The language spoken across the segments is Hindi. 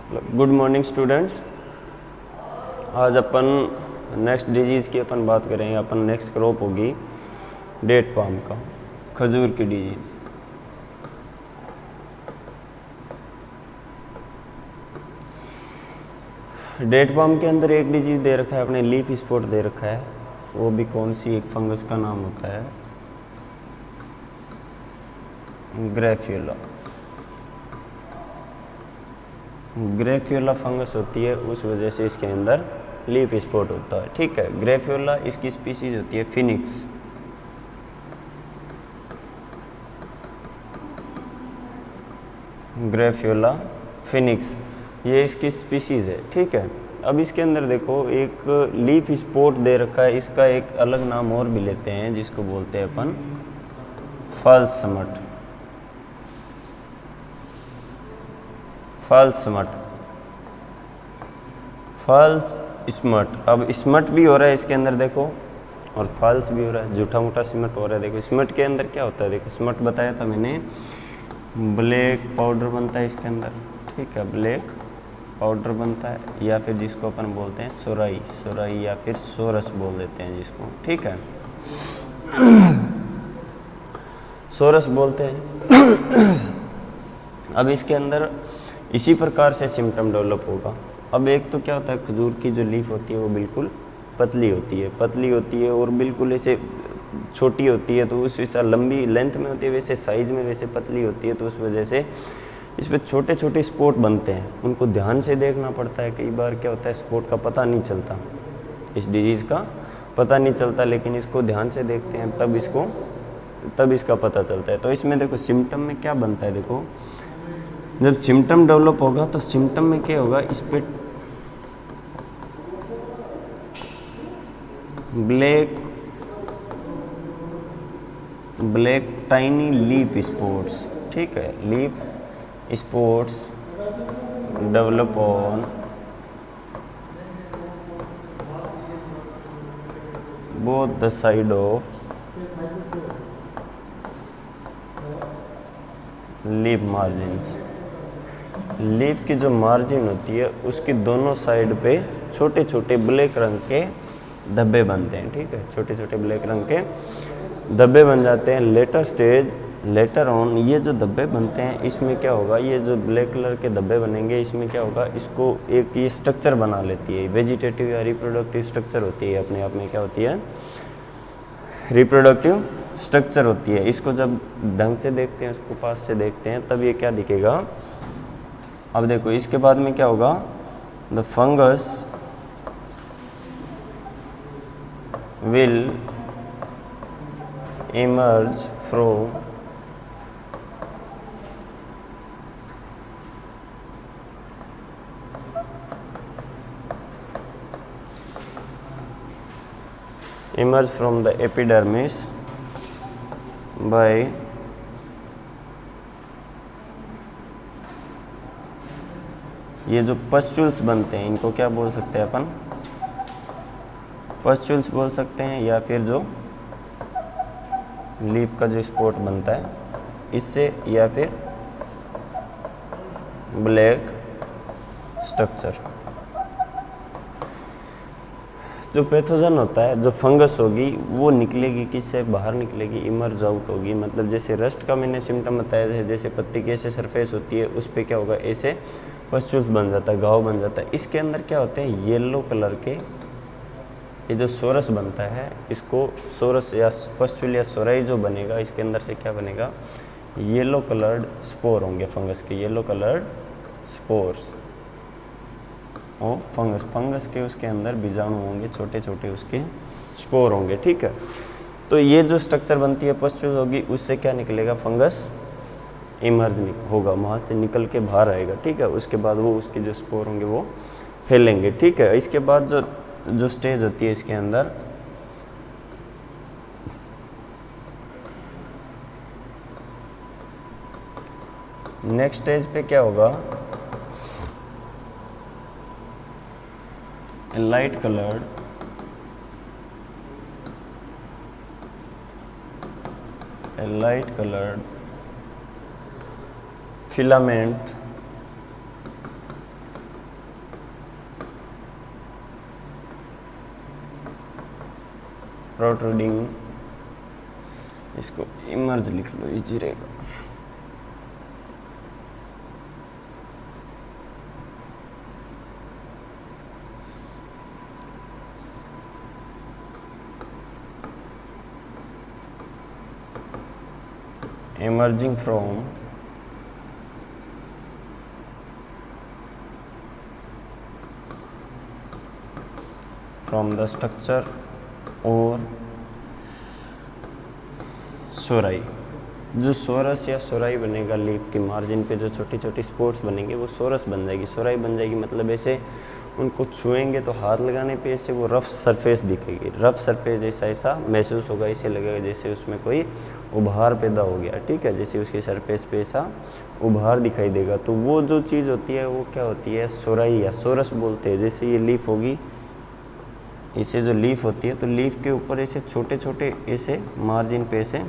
Good morning students. आज अपन नेक्स्ट डिजीज़ की अपन बात करेंगे। अपन नेक्स्ट क्रॉप होगी डेट पाम का, खजूर की डिजीज़। डेट पाम के अंदर एक डिजीज़ दे रखा है अपने, लीफ स्पॉट दे रखा है। वो भी कौन सी, एक फंगस का नाम होता है ग्रेफियोला। ग्रेफियोला फंगस होती है, उस वजह से इसके अंदर लीफ स्पॉट होता है। ठीक है, ग्रेफियोला इसकी स्पीसीज होती है फिनिक्स। ग्रेफियोला फिनिक्स ये इसकी स्पीसीज है। ठीक है, अब इसके अंदर देखो एक लीफ स्पॉट दे रखा है। इसका एक अलग नाम और भी लेते हैं जिसको बोलते हैं अपन false smut. False smut, false smut. अब स्मट भी हो रहा है इसके अंदर देखो, और फॉल्स भी हो रहा है, झूठा मूठा स्मट हो रहा है। देखो स्मट के अंदर क्या होता है, देखो स्मट बताया था मैंने, ब्लैक पाउडर बनता है इसके अंदर। ठीक है, ब्लैक पाउडर बनता है, या फिर जिसको अपन बोलते हैं सोराई, सोराई या फिर सोरस बोल देते हैं जिसको। ठीक है, सोरस बोलते हैं। अब इसके अंदर इसी प्रकार से सिम्टम डेवलप होगा। अब एक तो क्या होता है, खजूर की जो लीफ होती है वो बिल्कुल पतली होती है, पतली होती है और बिल्कुल ऐसे छोटी होती है, तो उस हिसाब लंबी लेंथ में होती है, वैसे साइज़ में वैसे पतली होती है। तो उस वजह से इस पर छोटे छोटे स्पॉट बनते हैं, उनको ध्यान से देखना पड़ता है। कई बार क्या होता है, स्पॉट का पता नहीं चलता, इस डिजीज़ का पता नहीं चलता, लेकिन इसको ध्यान से देखते हैं तब इसका पता चलता है। तो इसमें देखो सिम्टम में क्या बनता है, देखो जब सिम्टम डेवलप होगा तो सिम्टम में क्या होगा, इस पे ब्लैक टाइनी लीफ स्पॉट्स। ठीक है, leaf spots develop on both the side of leaf margins. Leaf की जो मार्जिन होती है उसकी दोनों साइड पे छोटे छोटे ब्लैक रंग के धब्बे बनते हैं। ठीक है, छोटे छोटे ब्लैक रंग के धब्बे बन जाते हैं। लेटर ऑन ये जो धब्बे बनते हैं, इसमें क्या होगा, ये जो ब्लैक कलर के धब्बे बनेंगे, इसमें क्या होगा, इसको एक ये स्ट्रक्चर बना लेती है। वेजिटेटिव या रिप्रोडक्टिव स्ट्रक्चर होती है, अपने आप में क्या होती है, रिप्रोडक्टिव स्ट्रक्चर होती है। इसको जब ढंग से देखते हैं, उसको पास से देखते हैं, तब ये क्या दिखेगा। अब देखो इसके बाद में क्या होगा, the fungus will emerge from the epidermis by ये जो पस्चुल्स बनते हैं, इनको क्या बोल सकते हैं अपन, पस्चुल्स बोल सकते हैं, या फिर जो लीफ का जो स्पॉट बनता है इससे, या फिर ब्लैक स्ट्रक्चर। जो पैथोजन होता है, जो फंगस होगी, वो निकलेगी किससे, बाहर निकलेगी, इमर्ज आउट होगी। मतलब जैसे रस्ट का मैंने सिम्टम बताया है, जैसे पत्ती की ऐसे सरफेस होती है, उस पर क्या होगा, ऐसे पस्चुल्स बन जाता है, घाव बन जाता है। इसके अंदर क्या होते हैं, येलो कलर के, ये जो सोरस बनता है, इसको सोरस या पस्चुल या सोराई जो बनेगा, इसके अंदर से क्या बनेगा, येलो कलर्ड स्पोर होंगे फंगस के, येलो कलर्ड स्पोर्स और फंगस के उसके अंदर बीजाणु होंगे, छोटे छोटे उसके स्पोर होंगे। ठीक है, तो ये जो स्ट्रक्चर बनती है पस्चुल होगी, उससे क्या निकलेगा, फंगस इमर्ज होगा, वहाँ से निकल के बाहर आएगा। ठीक है, उसके बाद वो उसके जो स्पोर होंगे वो फैलेंगे। ठीक है, इसके बाद जो स्टेज होती है इसके अंदर, नेक्स्ट स्टेज पे क्या होगा, लाइट कलर्ड फिलामेंट प्रोट्रूडिंग, इसको इमर्ज लिख लो, इजी रहेगा। emerging from the structure और सोराई, जो सोरस या सोराई बनेगा लीफ की मार्जिन पे जो छोटी छोटी स्पॉट्स बनेंगे वो सोरस बन जाएगी, सोराई बन जाएगी। मतलब ऐसे उनको छुएंगे तो हाथ लगाने पे ऐसे वो रफ सरफेस दिखेगी, रफ सरफेस जैसा ऐसा महसूस होगा, ऐसे लगेगा जैसे उसमें कोई उभार पैदा हो गया, ठीक है, जैसे उसकी सरफेस पे ऐसा उभार दिखाई देगा। तो वो जो चीज़ होती है वो क्या होती है, सोराई या सोरस बोलते हैं। जैसे ये लीफ होगी, इसे जो लीफ होती है तो लीफ के ऊपर ऐसे छोटे छोटे ऐसे मार्जिन पे ऐसे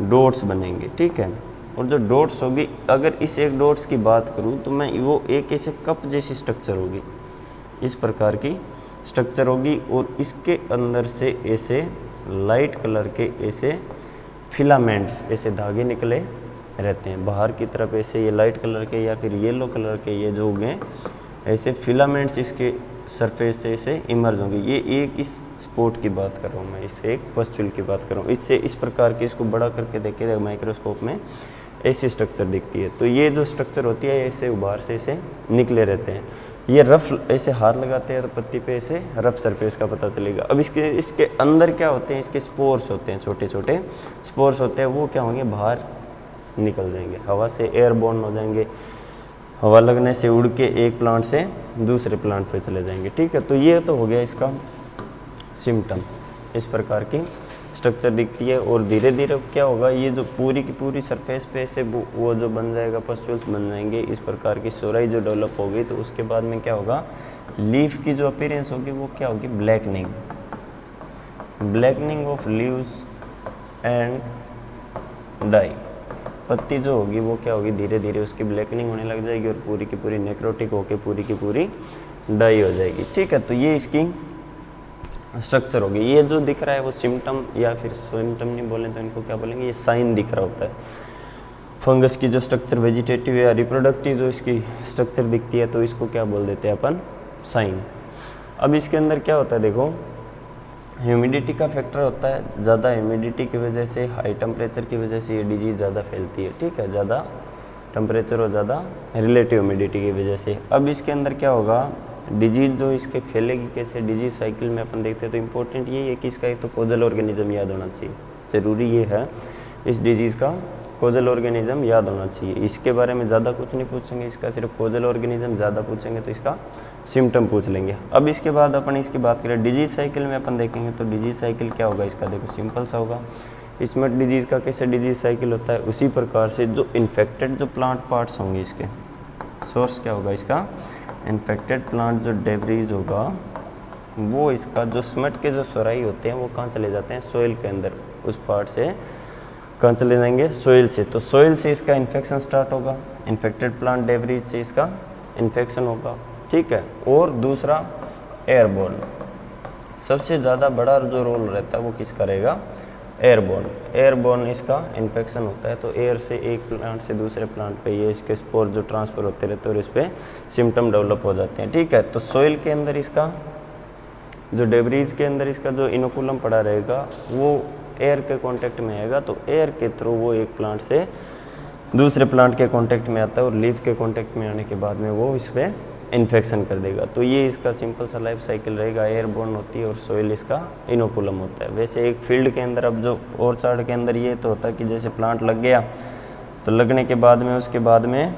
डॉट्स बनेंगे, ठीक है। और जो डॉट्स होगी, अगर इस एक डॉट्स की बात करूँ तो मैं वो एक ऐसे कप जैसी स्ट्रक्चर होगी, इस प्रकार की स्ट्रक्चर होगी। और इसके अंदर से ऐसे लाइट कलर के ऐसे फिलामेंट्स, ऐसे धागे निकले रहते हैं बाहर की तरफ, ऐसे ये लाइट कलर के या फिर येलो कलर के ये जो होंगे ऐसे फिलामेंट्स इसके सरफेस से ऐसे इमर्ज होंगे। ये एक इस स्पॉट की बात कर रहा हूँ मैं, इससे एक पस्चुल की बात कर रहा हूँ। इससे इस प्रकार के इसको बड़ा करके देखे माइक्रोस्कोप में ऐसी स्ट्रक्चर दिखती है। तो ये जो स्ट्रक्चर होती है ऐसे उभार से ऐसे निकले रहते हैं। ये रफ ऐसे हाथ लगाते हैं तो पत्ती पे ऐसे रफ सरफेस का पता चलेगा। अब इसके अंदर क्या होते हैं, इसके स्पोर्स होते हैं, छोटे छोटे स्पोर्स होते हैं, वो क्या होंगे, बाहर निकल जाएंगे, हवा से एयरबोर्न हो जाएंगे, हवा लगने से उड़ के एक प्लांट से दूसरे प्लांट पे चले जाएंगे, ठीक है। तो ये तो हो गया इसका सिम्टम, इस प्रकार की स्ट्रक्चर दिखती है। और धीरे धीरे क्या होगा, ये जो पूरी की पूरी सरफेस पे से वो जो बन जाएगा, पस्टूल्स बन जाएंगे, इस प्रकार की सोराई जो डेवलप होगी। तो उसके बाद में क्या होगा, लीफ की जो अपीयरेंस होगी वो क्या होगी, blackening, blackening of leaves and die. पत्ती जो होगी वो क्या होगी, धीरे धीरे उसकी ब्लैकनिंग होने लग जाएगी और पूरी की पूरी नेक्रोटिक होकर पूरी की पूरी डाई हो जाएगी, ठीक है। तो ये इसकी स्ट्रक्चर होगी। ये जो दिख रहा है वो सिम्टम, या फिर सिम्टम नहीं बोलें तो इनको क्या बोलेंगे, ये साइन दिख रहा होता है। फंगस की जो स्ट्रक्चर वेजिटेटिव या रिप्रोडक्टिव जो इसकी स्ट्रक्चर दिखती है तो इसको क्या बोल देते हैं अपन, साइन। अब इसके अंदर क्या होता है, देखो ह्यूमिडिटी का फैक्टर होता है, ज़्यादा ह्यूमिडिटी की वजह से, हाई टेम्परेचर की वजह से ये डिजीज़ ज़्यादा फैलती है, ठीक है, ज़्यादा टेम्परेचर और ज़्यादा रिलेटिव ह्यूमिडिटी की वजह से। अब इसके अंदर क्या होगा, डिजीज़ जो इसके फैलेगी कैसे, डिजीज साइकिल में अपन देखते हैं तो इम्पोर्टेंट ये है कि इसका एक तो कोजल ऑर्गेनिज्म याद होना चाहिए, ज़रूरी ये है इस डिजीज़ का कोजल ऑर्गेनिज्म याद होना चाहिए। इसके बारे में ज़्यादा कुछ नहीं पूछेंगे, इसका सिर्फ कोजल ऑर्गेनिज्म ज़्यादा पूछेंगे तो इसका सिम्टम पूछ लेंगे। अब इसके बाद अपन इसकी बात करें डिजीज साइकिल में, अपन देखेंगे तो डिजीज साइकिल क्या होगा इसका, देखो सिंपल सा होगा। स्मट डिजीज़ का कैसे डिजीज साइकिल होता है, उसी प्रकार से जो इन्फेक्टेड जो प्लांट पार्ट्स होंगे, इसके सोर्स क्या होगा इसका, इन्फेक्टेड प्लांट जो डेब्रीज होगा वो इसका जो स्मट के जो सोराई होते हैं वो कहाँ चले जाते हैं, सोइल के अंदर, उस पार्ट से कहाँ चले जाएंगे, सोइल से। तो सोइल से इसका इन्फेक्शन स्टार्ट होगा, इन्फेक्टेड प्लांट डेब्रीज से इसका इन्फेक्शन होगा, ठीक है। और दूसरा एयरबोर्न, सबसे ज़्यादा बड़ा जो रोल रहता है वो किसका रहेगा, एयरबोर्न। एयरबोर्न इसका इन्फेक्शन होता है तो एयर से एक प्लांट से दूसरे प्लांट पे ये इसके स्पोर जो ट्रांसफ़र होते रहते हैं और इस पर सिम्टम डेवलप हो जाते हैं, ठीक है। तो सोइल के अंदर इसका जो डेब्रीज के अंदर इसका जो इनोकुलम पड़ा रहेगा वो एयर के कांटेक्ट में आएगा, तो एयर के थ्रू वो एक प्लांट से दूसरे प्लांट के कांटेक्ट में आता है और लीफ के कांटेक्ट में आने के बाद में वो इस पर इन्फेक्शन कर देगा। तो ये इसका सिंपल सा लाइफ साइकिल रहेगा, एयरबोर्न होती है और सोइल इसका इनोकुलम होता है। वैसे एक फील्ड के अंदर, अब जो ऑर्चार्ड के अंदर ये तो होता है कि जैसे प्लांट लग गया तो लगने के बाद में उसके बाद में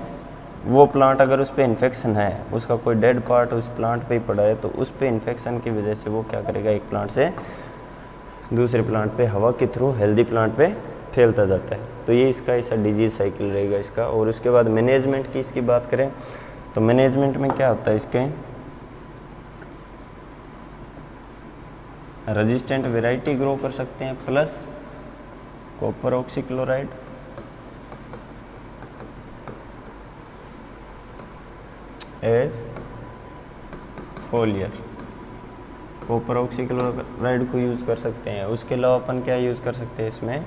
वो प्लांट अगर उस पर इन्फेक्शन है, उसका कोई डेड पार्ट उस प्लांट पे ही पड़ा है तो उस पर इन्फेक्शन की वजह से वो क्या करेगा, एक प्लांट से दूसरे प्लांट पे हवा के थ्रू हेल्दी प्लांट पे फैलता जाता है। तो ये इसका ऐसा डिजीज साइकिल रहेगा इसका। और उसके बाद मैनेजमेंट की इसकी बात करें तो मैनेजमेंट में क्या होता है, इसके रेजिस्टेंट वैरायटी ग्रो कर सकते हैं plus copper oxychloride as foliar, copper oxychloride को यूज़ कर सकते हैं। उसके अलावा अपन क्या यूज़ कर सकते हैं इसमें,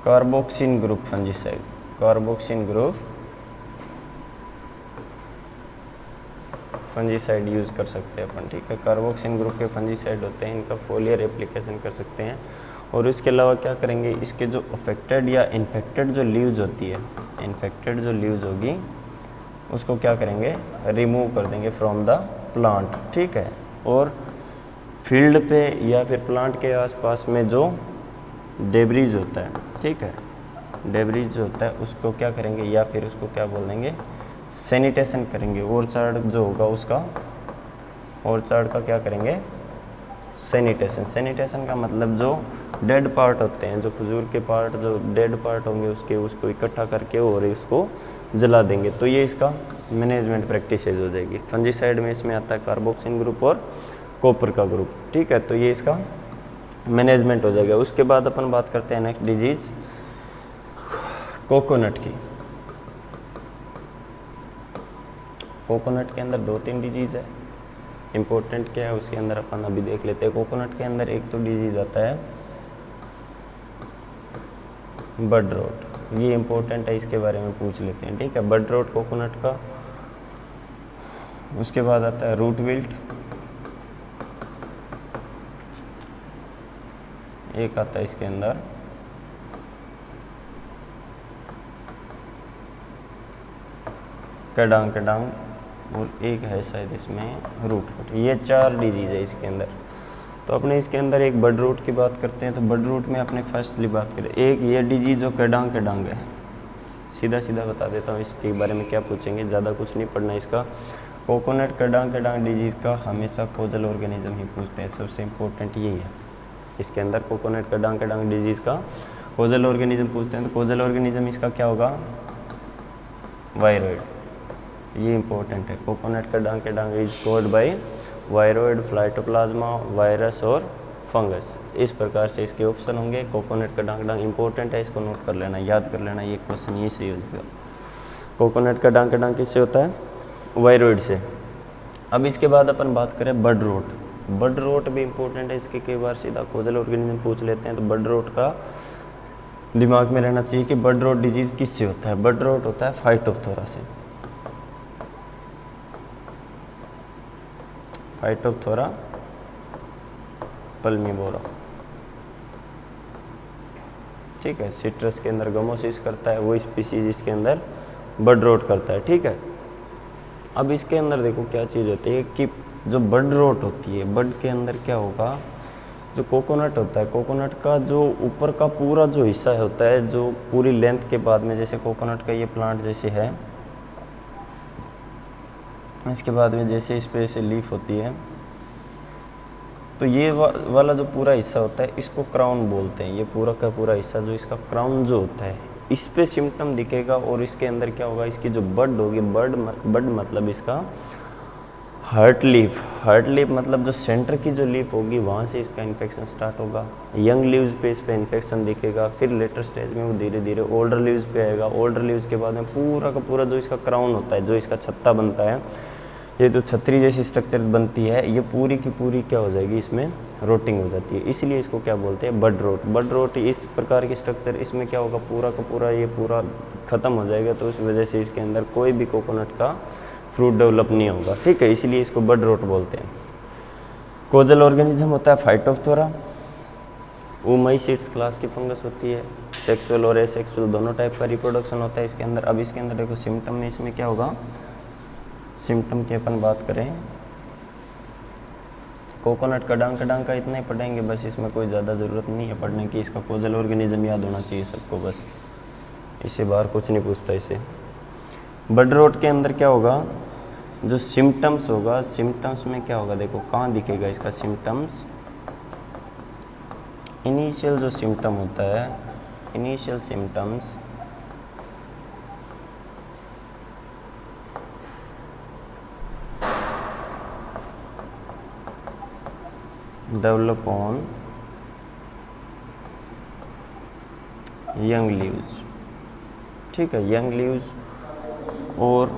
carboxin group fungicide, carboxin group fungicide use कर सकते हैं अपन, ठीक है। कार्बोक्सिन ग्रुप के फंजीसाइड होते हैं, इनका फोलियर एप्लीकेशन कर सकते हैं। और इसके अलावा क्या करेंगे, इसके जो अफेक्टेड या इन्फेक्टेड जो लीव्स होती है, इन्फेक्टेड जो लीव्स होगी उसको क्या करेंगे, रिमूव कर देंगे फ्रॉम द प्लांट, ठीक है। और फील्ड पे या फिर प्लांट के आसपास में जो डेब्रीज होता है, ठीक है, डेब्रीज जो होता है उसको क्या करेंगे, या फिर उसको क्या बोल देंगे, सैनिटेशन करेंगे। ऑर्चार्ड जो होगा उसका, ऑर्चार्ड का क्या करेंगे, सैनिटेशन। सैनिटेशन का मतलब जो डेड पार्ट होते हैं, जो खजूर के पार्ट, जो डेड पार्ट होंगे उसके, उसको इकट्ठा करके और इसको जला देंगे। तो ये इसका मैनेजमेंट प्रैक्टिसेज हो जाएगी। फंजीसाइड में इसमें आता है कार्बोक्सिन ग्रुप और कॉपर का ग्रुप, ठीक है। तो ये इसका मैनेजमेंट हो जाएगा। उसके बाद अपन बात करते हैं नेक्स्ट डिजीज कोकोनट की। कोकोनट के अंदर 2-3 डिजीज है। इम्पोर्टेंट क्या है उसके अंदर अपन अभी देख लेते हैं। कोकोनट के अंदर एक तो डिजीज आता है बड रोट, ये इम्पोर्टेंट है, इसके बारे में पूछ लेते हैं, ठीक है। बड रोट कोकोनट का। उसके बाद आता है रूट विल्ट, एक आता है इसके अंदर कडांग कडांग, और एक है शायद इसमें रूट रोट। ये 4 डिजीज है इसके अंदर। तो अपने इसके अंदर एक बड रूट की बात करते हैं। तो बड रूट में अपने फर्स्टली बात करें, एक ये डिजीज जो कडांग कडांग है, सीधा सीधा बता देता हूँ इसके बारे में क्या पूछेंगे, ज़्यादा कुछ नहीं पढ़ना इसका। कोकोनट कडांग कडांग डिजीज़ का हमेशा कोजल ऑर्गेनिज्म ही पूछते हैं, सबसे इम्पोर्टेंट यही है इसके अंदर। कोकोनट कडांग कडांग डिजीज़ का कोजल ऑर्गेनिज्म पूछते हैं। तो कोजल ऑर्गेनिज्म इसका क्या होगा, वायरॉइड, ये इंपॉर्टेंट है। Coconut cadang cadang is caused by viroid, phytoplasma, virus और फंगस। इस प्रकार से इसके ऑप्शन होंगे। कोकोनट कडांग कडांग इंपॉर्टेंट है, इसको नोट कर लेना, याद कर लेना, ये क्वेश्चन ये सही हो जाएगा। कोकोनट कडांग कडांग किससे होता है, वायरॉइड से। अब इसके बाद अपन बात करें बड रोट। बड रोट भी इंपॉर्टेंट है, इसके कई बार सीधा कोजल ऑर्गेनिज्म पूछ लेते हैं। तो बड रोट का दिमाग में रहना चाहिए कि बड रोट डिजीज किससे होता है। बड रोट होता है फाइटोप्थोरा से, फाइटोप्थोरा पल्मीबोरा, ठीक है। सिट्रस के अंदर गमोसिस करता है, वो स्पीसीज इसके अंदर बड रोट करता है, ठीक है। अब इसके अंदर देखो क्या चीज़ होती है कि जो बड रोट होती है, बड के अंदर क्या होगा, जो कोकोनट होता है, कोकोनट का जो ऊपर का पूरा जो हिस्सा होता है, जो पूरी लेंथ के बाद में, जैसे कोकोनट का ये प्लांट जैसे है, इसके बाद में जैसे इस पे से लीफ होती है, तो ये वाला जो पूरा हिस्सा होता है इसको क्राउन बोलते हैं। ये पूरा का पूरा हिस्सा जो इसका क्राउन जो होता है, इस पे सिम्टम दिखेगा। और इसके अंदर क्या होगा, इसकी जो बड होगी, बड मतलब इसका हार्ट लीफ, हार्ट लीफ मतलब जो सेंटर की जो लीफ होगी वहाँ से इसका इन्फेक्शन स्टार्ट होगा। यंग लीव्स पे इस पे इन्फेक्शन दिखेगा, फिर लेटर स्टेज में वो धीरे धीरे ओल्डर लीव्स पे आएगा। ओल्डर लीव्स के बाद में पूरा का पूरा जो इसका क्राउन होता है, जो इसका छत्ता बनता है, ये जो छतरी जैसी स्ट्रक्चर बनती है, ये पूरी की पूरी क्या हो जाएगी, इसमें रोटिंग हो जाती है। इसलिए इसको क्या बोलते हैं, बड रोट। बड रोट इस प्रकार की स्ट्रक्चर, इसमें क्या होगा, पूरा का पूरा ये पूरा ख़त्म हो जाएगा। तो उस वजह से इसके अंदर कोई भी कोकोनट का फ्रूट डेवलप नहीं होगा, ठीक है। इसलिए इसको बड रोट बोलते हैं। कोजल ऑर्गेनिज्म होता है फाइटोप्थोरा, ओमाइसीट्स क्लास की फंगस होती है। सेक्सुअल और एसेक्सुअल दोनों टाइप का रिप्रोडक्शन होता है इसके अंदर। अब इसके अंदर देखो सिम्टम में इसमें क्या होगा, सिम्टम की अपन बात करें, कोकोनट कडांग कडांग का इतना ही पढ़ेंगे बस, इसमें कोई ज़्यादा ज़रूरत नहीं है पढ़ने की। इसका कोजल ऑर्गेनिज्म याद होना चाहिए सबको बस, इससे बाहर कुछ नहीं पूछता इसे। बड रोट के अंदर क्या होगा, जो सिम्टम्स होगा, सिम्टम्स में क्या होगा, देखो कहाँ दिखेगा इसका सिम्टम्स। इनिशियल जो सिम्टम होता है, initial symptoms develop on young leaves, ठीक है, यंग लीव्स। और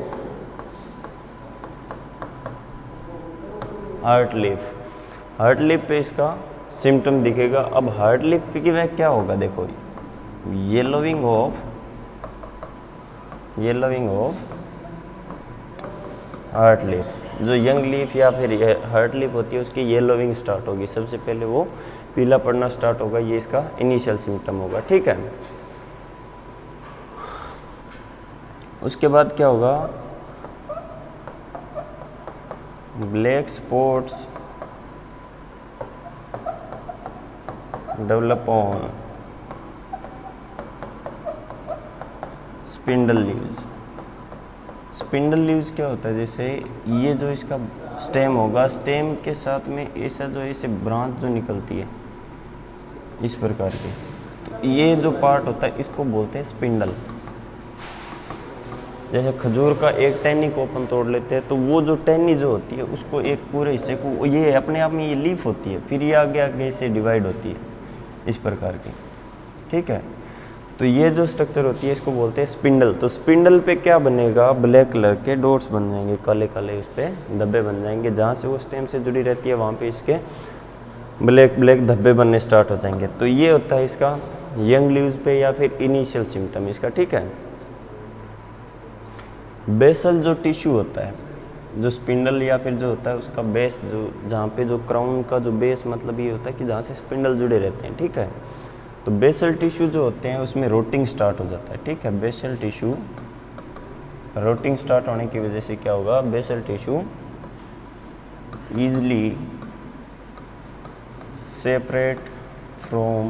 हार्ट लीफ, हार्ट लीफ पे इसका सिम्टम दिखेगा। अब हार्ट लीफ की वह क्या होगा, देखो येलोविंग ऑफ हार्ट लीफ, जो यंग लीफ या फिर हार्ट लीफ होती है उसकी येलोविंग स्टार्ट होगी, सबसे पहले वो पीला पड़ना स्टार्ट होगा, ये इसका इनिशियल सिम्टम होगा, ठीक है। उसके बाद क्या होगा, black spots develop on spindle leaves. Spindle leaves क्या होता है, जैसे ये जो इसका स्टेम होगा, स्टेम के साथ में ऐसा जो ऐसे ब्रांच जो निकलती है इस प्रकार की, तो ये जो पार्ट होता है इसको बोलते हैं स्पिंडल। जैसे खजूर का एक टहनी को अपन तोड़ लेते हैं तो वो जो टहनी जो होती है उसको एक पूरे हिस्से को, ये अपने आप में ये लीफ होती है, फिर ये आगे आगे से डिवाइड होती है इस प्रकार की, ठीक है। तो ये जो स्ट्रक्चर होती है इसको बोलते हैं स्पिंडल। तो स्पिंडल पे क्या बनेगा, ब्लैक कलर के डॉट्स बन जाएंगे, काले काले उस पर धब्बे बन जाएंगे, जहाँ से वो स्टेम से जुड़ी रहती है वहाँ पे इसके ब्लैक ब्लैक धब्बे बनने स्टार्ट हो जाएंगे। तो ये होता है इसका यंग लीव्स पे या फिर इनिशियल सिम्टम इसका, ठीक है। बेसल जो टिश्यू होता है, जो स्पिंडल या फिर जो होता है उसका बेस, जो जहाँ पे जो क्राउन का जो बेस मतलब ये होता है कि जहाँ से स्पिंडल जुड़े रहते हैं, ठीक है। तो बेसल टिश्यू जो होते हैं उसमें रोटिंग स्टार्ट हो जाता है, ठीक है। बेसल टिश्यू रोटिंग स्टार्ट होने की वजह से क्या होगा, basal tissue easily separate from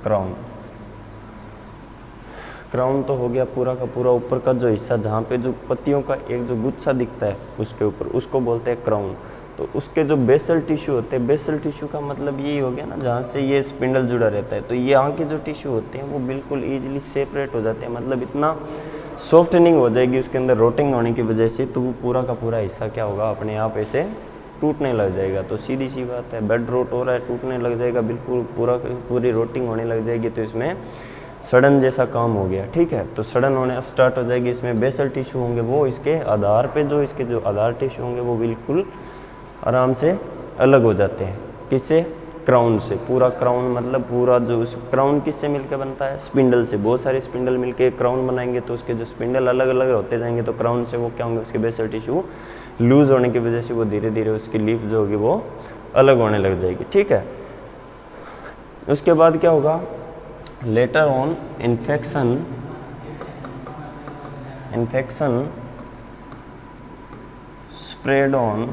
crown. Crown तो हो गया पूरा का पूरा ऊपर का जो हिस्सा जहाँ पे जो पत्तियों का एक जो गुच्छा दिखता है उसके ऊपर, उसको बोलते हैं क्राउन। तो उसके जो बेसल टिश्यू होते हैं, बेसल टिश्यू का मतलब यही हो गया ना जहाँ से ये स्पिंडल जुड़ा रहता है, तो यहाँ के जो टिश्यू होते हैं वो बिल्कुल ईजिली सेपरेट हो जाते हैं, मतलब इतना सॉफ्टनिंग हो जाएगी उसके अंदर रोटिंग होने की वजह से, तो वो पूरा का पूरा हिस्सा क्या होगा, अपने आप ऐसे टूटने लग जाएगा। तो सीधी सी बात है, बेड रोट हो रहा है, टूटने लग जाएगा, बिल्कुल पूरी रोटिंग होने लग जाएगी, तो इसमें सड़न जैसा काम हो गया, ठीक है। तो सड़न होने स्टार्ट हो जाएगी, इसमें बेसल टिश्यू होंगे वो इसके आधार पे, जो इसके जो आधार टिश्यू होंगे वो बिल्कुल आराम से अलग हो जाते हैं, किससे, क्राउन से। पूरा क्राउन मतलब पूरा जो क्राउन किससे मिलकर बनता है, स्पिंडल से। बहुत सारे स्पिंडल मिलके क्राउन बनाएंगे तो उसके जो स्पिंडल अलग अलग होते जाएंगे, तो क्राउन से वो क्या होंगे, उसके बेसल टिश्यू लूज होने की वजह से वो धीरे धीरे उसकी लीफ जो होगी वो अलग होने लग जाएगी, ठीक है। उसके बाद क्या होगा, later on infection spread on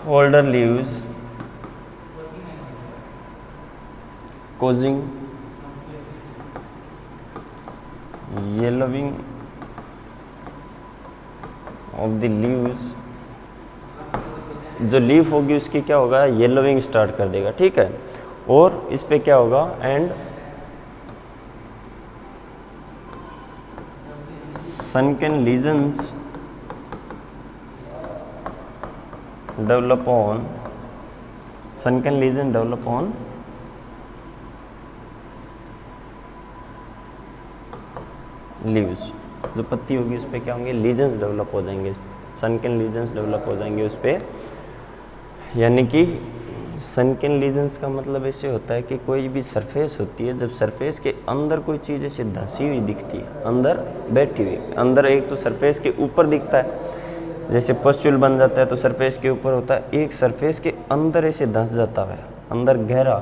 older leaves causing yellowing of the leaves। जो लीफ होगी उसकी क्या होगा, येलोविंग स्टार्ट कर देगा, ठीक है। और इस पे क्या होगा, and sunken lesions develop on sunken lesion develop on leaves. जो पत्ती होगी उस पर क्या होंगे, लीजन्स डेवलप हो जाएंगे, सनकेन लीजन्स डेवलप हो जाएंगे उस पर। यानी कि सनकेन लीजन्स का मतलब ऐसे होता है कि कोई भी सरफेस होती है, जब सरफेस के अंदर कोई चीज़ ऐसे धंसी हुई दिखती है, अंदर बैठी हुई, अंदर एक तो सरफेस के ऊपर दिखता है, जैसे पस्चुल बन जाता है तो सरफेस के ऊपर होता है, एक सरफेस के अंदर ऐसे धंस जाता है, अंदर गहरा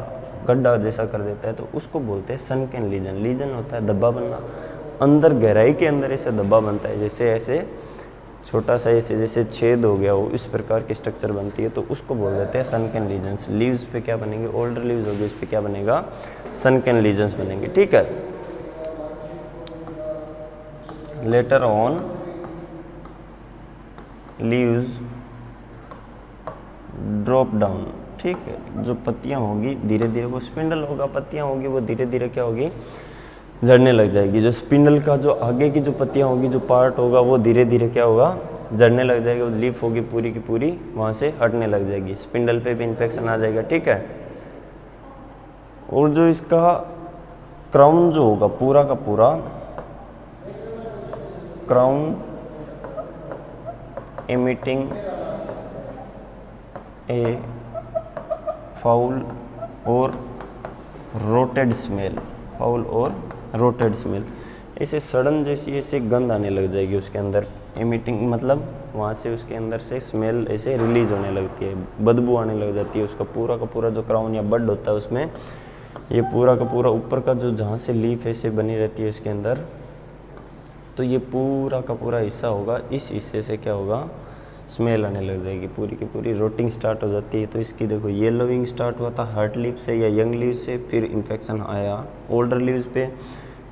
गड्ढा जैसा कर देता है, तो उसको बोलते हैं सनकेन लीजन। लीजन होता है धब्बा बनना, अंदर गहराई के अंदर ऐसे धब्बा बनता है, जैसे ऐसे छोटा सा ऐसे जैसे छेद हो गया हो, इस प्रकार की स्ट्रक्चर बनती है, तो उसको बोल देते हैं सनकेन लीजन्स। लीव्स पे क्या बनेंगे, ओल्डर लीव्स होगी, इस पे क्या बनेगा, सनकेन लीजन्स बनेंगे, ठीक है। Later on leaves drop down, ठीक है। जो पत्तियां होगी धीरे धीरे, वो स्पिंडल होगा, पत्तियां होगी वो धीरे धीरे क्या होगी, झड़ने लग जाएगी। जो स्पिंडल का जो आगे की जो पत्तियां होगी, जो पार्ट होगा वो धीरे धीरे क्या होगा, झड़ने लग जाएगी। वो लीफ होगी पूरी की पूरी वहाँ से हटने लग जाएगी, स्पिंडल पे भी इन्फेक्शन आ जाएगा, ठीक है। और जो इसका क्राउन जो होगा पूरा का पूरा, crown emitting a foul or rotted smell, foul और रोटेड स्मेल, ऐसे सड़न जैसी ऐसे गंध आने लग जाएगी उसके अंदर, एमिटिंग मतलब वहाँ से उसके अंदर से स्मेल ऐसे रिलीज होने लगती है, बदबू आने लग जाती है, उसका पूरा का पूरा जो क्राउन या बड होता है उसमें ये पूरा का पूरा ऊपर का जो जहाँ से लीफ ऐसे बनी रहती है उसके अंदर, तो ये पूरा का पूरा हिस्सा होगा, इस हिस्से से क्या होगा, स्मेल आने लग जाएगी, पूरी की पूरी रोटिंग स्टार्ट हो जाती है। तो इसकी देखो येलोविंग स्टार्ट हुआ था हार्ट लीफ से या यंग लीव से, फिर इन्फेक्शन आया ओल्डर लीव्स पे,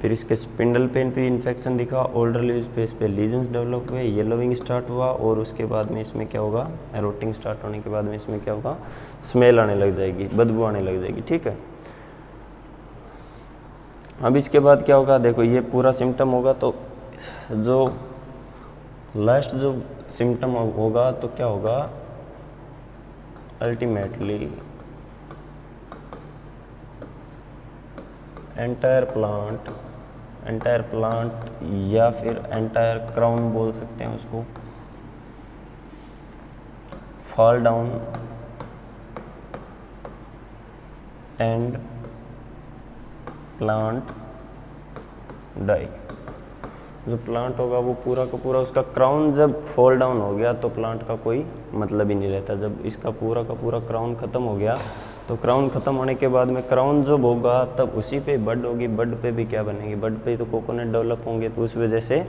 फिर इसके स्पिंडल पेन पे इन्फेक्शन दिखा, ओल्डर लीव्स पे इस पे लीजन्स डेवलप हुए, येलोविंग स्टार्ट हुआ और उसके बाद में इसमें क्या होगा, रोटिंग स्टार्ट होने के बाद में इसमें क्या होगा, स्मेल आने लग जाएगी, बदबू आने लग जाएगी। ठीक है, अब इसके बाद क्या होगा, देखो ये पूरा सिम्टम होगा, तो जो लास्ट जो सिम्टम होगा तो क्या होगा, अल्टीमेटली एंटायर प्लांट या फिर एंटायर क्राउन बोल सकते हैं उसको, fall down and plant die. जो प्लांट होगा वो पूरा का पूरा, उसका क्राउन जब फॉल डाउन हो गया तो प्लांट का कोई मतलब ही नहीं रहता। जब इसका पूरा का पूरा क्राउन ख़त्म हो गया तो क्राउन ख़त्म होने के बाद में क्राउन जब होगा तब उसी पे बड होगी, बड पे भी क्या बनेगी, बड पे तो कोकोनट डेवलप होंगे, तो उस वजह से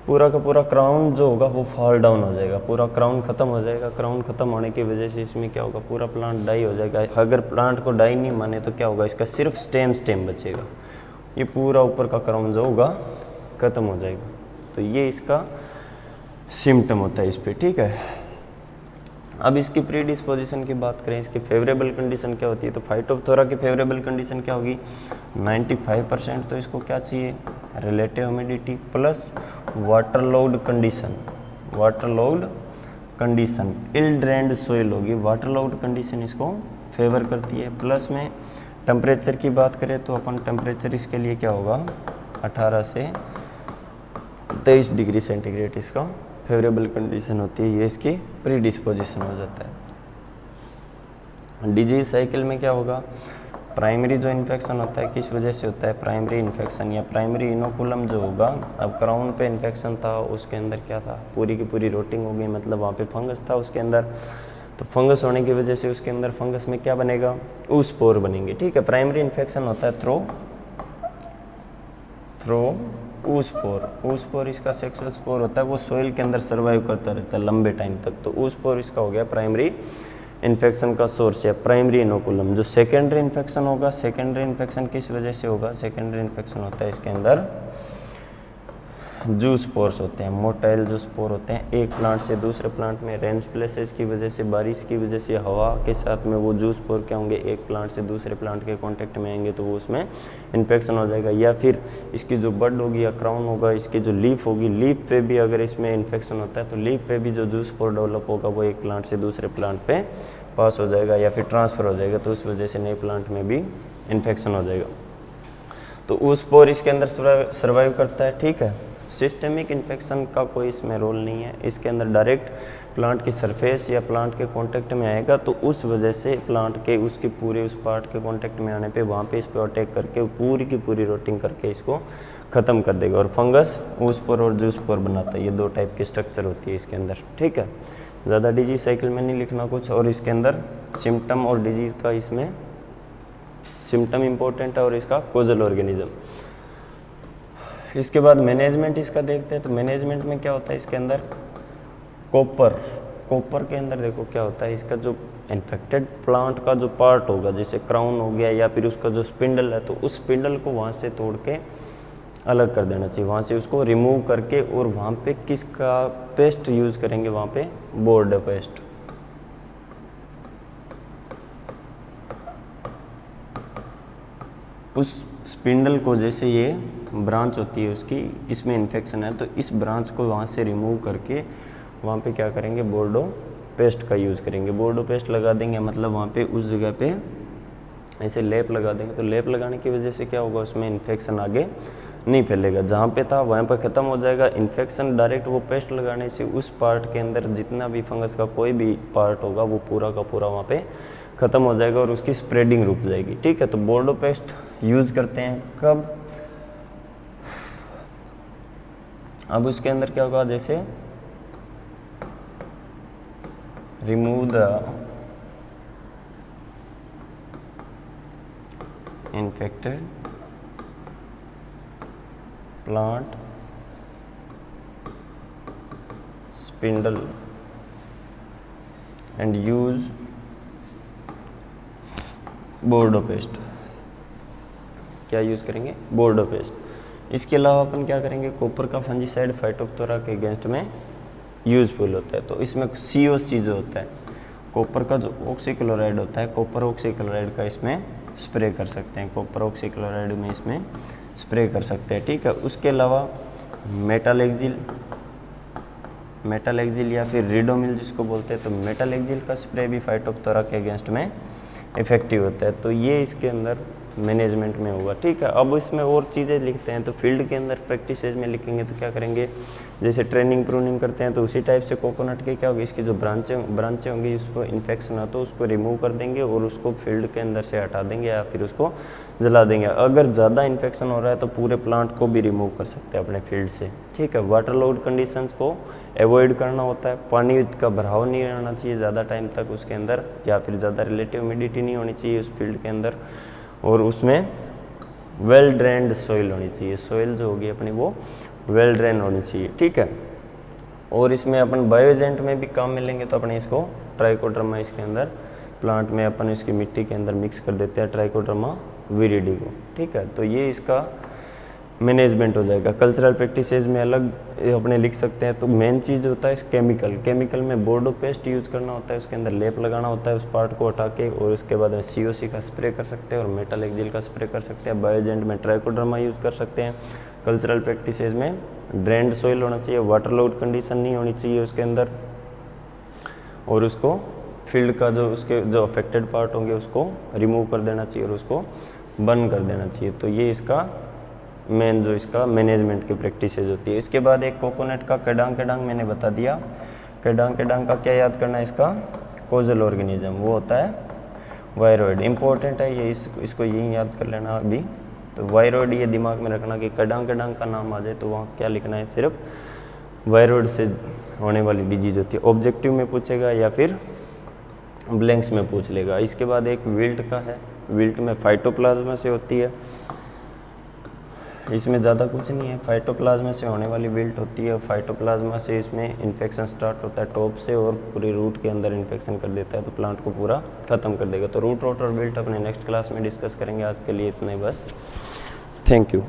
पूरा का पूरा क्राउन जो होगा वो फॉल डाउन हो जाएगा, पूरा क्राउन ख़त्म हो जाएगा। क्राउन ख़त्म होने की वजह से इसमें क्या होगा, पूरा प्लांट डाई हो जाएगा। अगर प्लांट को डाई नहीं माने तो क्या होगा, इसका सिर्फ स्टेम बचेगा, ये पूरा ऊपर का क्राउन जो होगा ख़त्म हो जाएगा। तो ये इसका सिम्टम होता है इस पे। ठीक है, अब इसकी प्री डिस्पोजिशन की बात करें, इसकी फेवरेबल कंडीशन क्या होती है, तो फाइटोप्थोरा की फेवरेबल कंडीशन क्या होगी, 95%। तो इसको क्या चाहिए, रिलेटिव ह्यूमिडिटी प्लस वाटरलॉग्ड कंडीशन, इल ड्रेन्ड सोइल होगी, वाटरलॉग्ड कंडीशन इसको फेवर करती है। प्लस में टेम्परेचर की बात करें तो अपन टेम्परेचर इसके लिए क्या होगा, 18 से 23 डिग्री सेंटीग्रेड इसका फेवरेबल कंडीशन होती है, ये इसकी प्री डिस्पोजिशन हो जाता है। डिजीज साइकिल में क्या होगा, प्राइमरी जो इन्फेक्शन होता है किस वजह से होता है, प्राइमरी इन्फेक्शन या प्राइमरी इनोकुलम जो होगा, अब क्राउन पे इन्फेक्शन था, उसके अंदर क्या था, पूरी की पूरी रोटिंग हो गई, मतलब वहाँ पे फंगस था उसके अंदर, तो फंगस होने की वजह से उसके अंदर फंगस में क्या बनेगा, ऊस्पोर बनेंगे। ठीक है, प्राइमरी इन्फेक्शन होता है थ्रो ऊस्पोर इसका सेक्सुअल स्पोर होता है, वो सोइल के अंदर सर्वाइव करता रहता है लंबे टाइम तक, तो ऊस्पोर इसका हो गया प्राइमरी इन्फेक्शन का सोर्स है, प्राइमरी इनोकुलम। जो सेकेंडरी इन्फेक्शन होगा, सेकेंडरी इन्फेक्शन किस वजह से होगा, सेकेंडरी इन्फेक्शन होता है इसके अंदर जू स्पोर्स होते हैं, मोटाइल जो स्पोर होते हैं, एक प्लांट से दूसरे प्लांट में रेन स्प्लेसेस की वजह से, बारिश की वजह से, हवा के साथ में वो जू स्पोर क्या होंगे, एक प्लांट से दूसरे प्लांट के कांटेक्ट में आएंगे तो वो उसमें इन्फेक्शन हो जाएगा। या फिर इसकी जो बड होगी या क्राउन होगा, इसकी जो लीफ होगी, लीफ पे भी अगर इसमें इन्फेक्शन होता है तो लीफ पे भी जो जू स्पोर डेवलप होगा वो एक प्लांट से दूसरे प्लांट पे पास हो जाएगा या फिर ट्रांसफ़र हो जाएगा, तो उस वजह से नए प्लांट में भी इन्फेक्शन हो जाएगा। तो उस स्पोर इसके अंदर सर्वाइव करता है। ठीक है, सिस्टेमिक इन्फेक्शन का कोई इसमें रोल नहीं है, इसके अंदर डायरेक्ट प्लांट की सरफेस या प्लांट के कांटेक्ट में आएगा, तो उस वजह से प्लांट के उसके पूरे उस पार्ट के कांटेक्ट में आने पे वहाँ पे इस पे अटैक करके पूरी की पूरी रोटिंग करके इसको ख़त्म कर देगा। और फंगस ऊस्पोर और जूस्पोर बनाता है, ये दो टाइप की स्ट्रक्चर होती है इसके अंदर। ठीक है, ज़्यादा डिजीज साइकिल में नहीं लिखना कुछ, और इसके अंदर सिम्टम और डिजीज़ का, इसमें सिम्टम इम्पोर्टेंट है और इसका कोजल ऑर्गेनिज्म। इसके बाद मैनेजमेंट इसका देखते हैं, तो मैनेजमेंट में क्या होता है इसके अंदर, कॉपर के अंदर देखो क्या होता है, इसका जो इन्फेक्टेड प्लांट का जो पार्ट होगा, जैसे क्राउन हो गया या फिर उसका जो स्पिंडल है, तो उस स्पिंडल को वहाँ से तोड़ के अलग कर देना चाहिए, वहाँ से उसको रिमूव करके, और वहाँ पे किसका पेस्ट यूज़ करेंगे, वहाँ पे बोर्डो पेस्ट। उस स्पिंडल को, जैसे ये ब्रांच होती है उसकी, इसमें इन्फेक्शन है, तो इस ब्रांच को वहाँ से रिमूव करके वहाँ पे क्या करेंगे, बोर्डो पेस्ट का यूज़ करेंगे। बोर्डो पेस्ट लगा देंगे, मतलब वहाँ पे उस जगह पे ऐसे लेप लगा देंगे, तो लेप लगाने की वजह से क्या होगा, उसमें इन्फेक्शन आगे नहीं फैलेगा, जहाँ पे था वहाँ पे ख़त्म हो जाएगा। इन्फेक्शन डायरेक्ट वो पेस्ट लगाने से उस पार्ट के अंदर जितना भी फंगस का कोई भी पार्ट होगा वो पूरा का पूरा वहाँ पे ख़त्म हो जाएगा और उसकी स्प्रेडिंग रुक जाएगी। ठीक है, तो बोर्डो पेस्ट यूज़ करते हैं कब, अब उसके अंदर क्या होगा, जैसे remove the infected plant spindle and use बोर्डो पेस्ट। क्या यूज़ करेंगे, बोर्डो पेस्ट। इसके अलावा अपन क्या करेंगे, कॉपर का फंजीसाइड फाइटोप्थोरा के अगेंस्ट में यूजफुल होता है। तो इसमें COC जो होता है, कॉपर का जो ऑक्सीक्लोराइड होता है, कॉपर ऑक्सीक्लोराइड का इसमें स्प्रे कर सकते हैं, कॉपर ऑक्सीक्लोराइड में इसमें स्प्रे कर सकते हैं। ठीक है, उसके अलावा मेटालेक्जिल या फिर रिडोमिल जिसको बोलते हैं, तो मेटालेक्जिल का स्प्रे भी फाइटोप्थोरा के अगेंस्ट में इफेक्टिव होता है। तो ये इसके अंदर मैनेजमेंट में होगा। ठीक है, अब इसमें और चीज़ें लिखते हैं, तो फील्ड के अंदर प्रैक्टिसेज में लिखेंगे तो क्या करेंगे, जैसे ट्रेनिंग प्रूनिंग करते हैं तो उसी टाइप से कोकोनट के क्या होगी, इसकी जो ब्रांचें होंगी उसको इन्फेक्शन हो तो उसको रिमूव कर देंगे और उसको फील्ड के अंदर से हटा देंगे या फिर उसको जला देंगे। अगर ज़्यादा इन्फेक्शन हो रहा है तो पूरे प्लांट को भी रिमूव कर सकते हैं अपने फील्ड से। ठीक है, वाटर लोड कंडीशंस को अवॉइड करना होता है, पानी का भराव नहीं रहना चाहिए ज़्यादा टाइम तक उसके अंदर, या फिर ज़्यादा रिलेटिव ह्यूमिडिटी नहीं होनी चाहिए उस फील्ड के अंदर, और उसमें वेल ड्रेन्ड सॉइल होनी चाहिए, सॉइल जो होगी अपनी वो वेल ड्रेन होनी चाहिए। ठीक है, और इसमें अपन बायो एजेंट में भी काम में लेंगे तो अपने इसको ट्राइकोडर्मा इसके अंदर प्लांट में अपन इसकी मिट्टी के अंदर मिक्स कर देते हैं ट्राइकोडर्मा विरिडी को। ठीक है, तो ये इसका मैनेजमेंट हो जाएगा। कल्चरल प्रैक्टिसेस में अलग अपने लिख सकते हैं। तो मेन चीज़ होता है केमिकल में बोर्डो पेस्ट यूज़ करना होता है, उसके अंदर लेप लगाना होता है उस पार्ट को हटा के, और उसके बाद में COC का स्प्रे कर सकते हैं और मेटालेक्जिल का स्प्रे कर सकते हैं। बायोजेंट में ट्राइकोडर्मा यूज़ कर सकते हैं। कल्चरल प्रैक्टिसेस में ड्रेन्ड सॉइल होना चाहिए, वाटर लोड कंडीशन नहीं होनी चाहिए उसके अंदर, और उसको फील्ड का जो उसके जो अफेक्टेड पार्ट होंगे उसको रिमूव कर देना चाहिए और उसको बर्न कर देना चाहिए। तो ये इसका मेन जो इसका मैनेजमेंट की प्रैक्टिसेज होती है। इसके बाद एक कोकोनट का केडांग मैंने बता दिया। केडांग का क्या याद करना है, इसका कोजल ऑर्गेनिज्म वो होता है वायरॉइड, इंपॉर्टेंट है ये, इसको यही याद कर लेना अभी। तो वायरॉइड ये दिमाग में रखना कि केडांग का नाम आ जाए तो वहाँ क्या लिखना है, सिर्फ वायरॉइड से होने वाली डिजीज होती है। ऑब्जेक्टिव में पूछेगा या फिर ब्लैंक्स में पूछ लेगा। इसके बाद एक विल्ट का है, विल्ट में फाइटोप्लाज्मा से होती है, इसमें ज़्यादा कुछ नहीं है, फाइटोप्लाज्मा से होने वाली विल्ट होती है। फाइटोप्लाज्मा से इसमें इन्फेक्शन स्टार्ट होता है टॉप से और पूरी रूट के अंदर इन्फेक्शन कर देता है, तो प्लांट को पूरा ख़त्म कर देगा। तो रूट रॉट और विल्ट अपने नेक्स्ट क्लास में डिस्कस करेंगे। आज के लिए इतना ही बस, थैंक यू।